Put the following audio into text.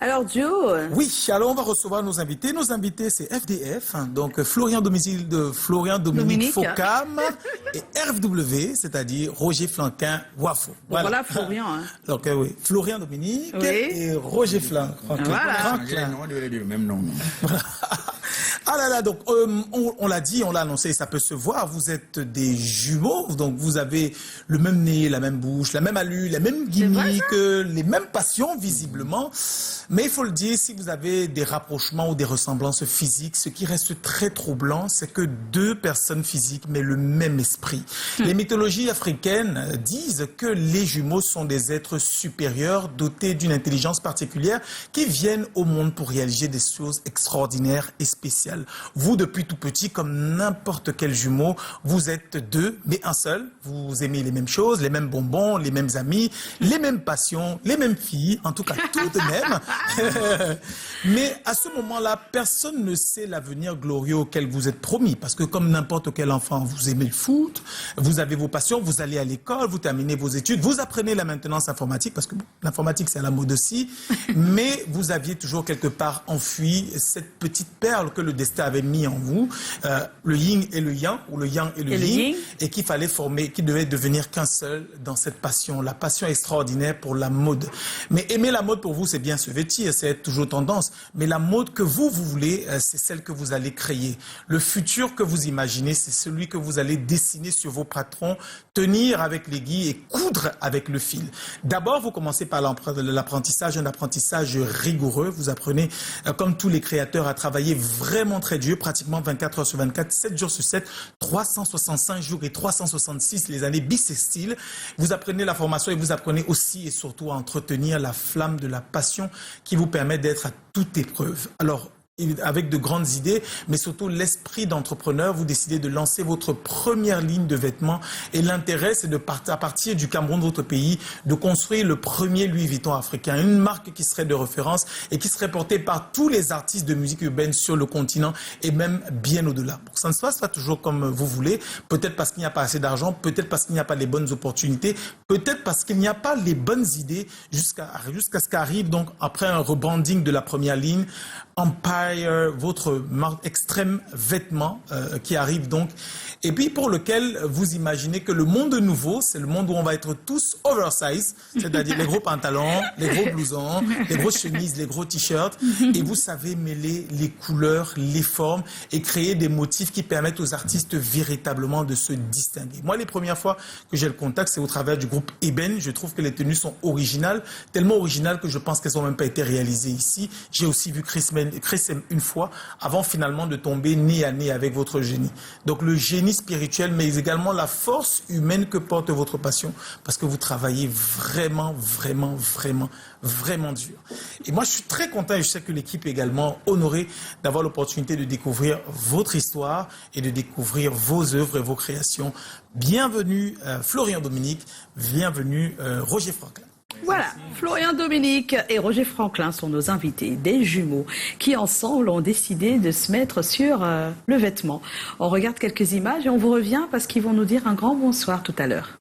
Alors, Joe. Oui, alors on va recevoir nos invités. Nos invités, c'est FDF, donc Florian Dominique Focam et RFW, c'est-à-dire Roger Flanquin Wafo. Voilà Florian. Hein. Donc oui, Florian Dominique et Roger Flanquin. Voilà. Le même nom. Ah là là, donc on l'a dit, on l'a annoncé, ça peut se voir, vous êtes des jumeaux, donc vous avez le même nez, la même bouche, la même allure, la même gimmick, les mêmes passions visiblement, mais il faut le dire, si vous avez des rapprochements ou des ressemblances physiques, ce qui reste très troublant, c'est que deux personnes physiques mais le même esprit. Les mythologies africaines disent que les jumeaux sont des êtres supérieurs dotés d'une intelligence particulière qui viennent au monde pour réaliser des choses extraordinaires et spéciales. Vous, depuis tout petit, comme n'importe quel jumeau, vous êtes deux, mais un seul. Vous aimez les mêmes choses, les mêmes bonbons, les mêmes amis, les mêmes passions, les mêmes filles, en tout cas toutes mêmes. Mais à ce moment-là, personne ne sait l'avenir glorieux auquel vous êtes promis. Parce que comme n'importe quel enfant, vous aimez le foot, vous avez vos passions, vous allez à l'école, vous terminez vos études, vous apprenez la maintenance informatique, parce que l'informatique, c'est à la mode aussi. Mais vous aviez toujours quelque part enfoui cette petite perle que le destin avait mis en vous, le yin et le yang, ou le yang et le yin, et qu'il fallait former, qui devait devenir qu'un seul dans cette passion, la passion extraordinaire pour la mode. Mais aimer la mode pour vous, c'est bien se vêtir, c'est être toujours tendance, mais la mode que vous voulez, c'est celle que vous allez créer. Le futur que vous imaginez, c'est celui que vous allez dessiner sur vos patrons, tenir avec l'aiguille et coudre avec le fil. D'abord, vous commencez par l'apprentissage, un apprentissage rigoureux. Vous apprenez, comme tous les créateurs, à travailler vraiment très dur, pratiquement 24 heures sur 24, 7 jours sur 7, 365 jours et 366 les années bissextiles. Vous apprenez la formation et vous apprenez aussi et surtout à entretenir la flamme de la passion qui vous permet d'être à toute épreuve. Alors, avec de grandes idées, mais surtout l'esprit d'entrepreneur, vous décidez de lancer votre première ligne de vêtements et l'intérêt, c'est de à partir du Cameroun, votre pays, de construire le premier Louis Vuitton africain, une marque qui serait de référence et qui serait portée par tous les artistes de musique urbaine sur le continent et même bien au-delà. Pour que ça ne se passe pas toujours comme vous voulez, peut-être parce qu'il n'y a pas assez d'argent, peut-être parce qu'il n'y a pas les bonnes opportunités, peut-être parce qu'il n'y a pas les bonnes idées jusqu'à ce qu'arrive donc après un rebranding de la première ligne, Empire, votre marque extrême vêtements qui arrive donc, et puis pour lequel vous imaginez que le monde nouveau, c'est le monde où on va être tous oversize, c'est-à-dire les gros pantalons, les gros blousons, les grosses chemises, les gros t-shirts, et vous savez mêler les couleurs, les formes et créer des motifs qui permettent aux artistes véritablement de se distinguer. Moi, les premières fois que j'ai le contact, c'est au travers du groupe Eben. Je trouve que les tenues sont originales, tellement originales que je pense qu'elles n'ont même pas été réalisées ici. J'ai aussi vu Chris une fois, avant finalement de tomber nez à nez avec votre génie. Donc le génie spirituel, mais également la force humaine que porte votre passion, parce que vous travaillez vraiment dur. Et moi, je suis très content et je sais que l'équipe est également honorée d'avoir l'opportunité de découvrir votre histoire et de découvrir vos œuvres et vos créations. Bienvenue Florian Dominique, bienvenue Roger Franklin. Voilà, Florian Dominique et Roger Franklin sont nos invités, des jumeaux, qui ensemble ont décidé de se mettre sur le vêtement. On regarde quelques images et on vous revient parce qu'ils vont nous dire un grand bonsoir tout à l'heure.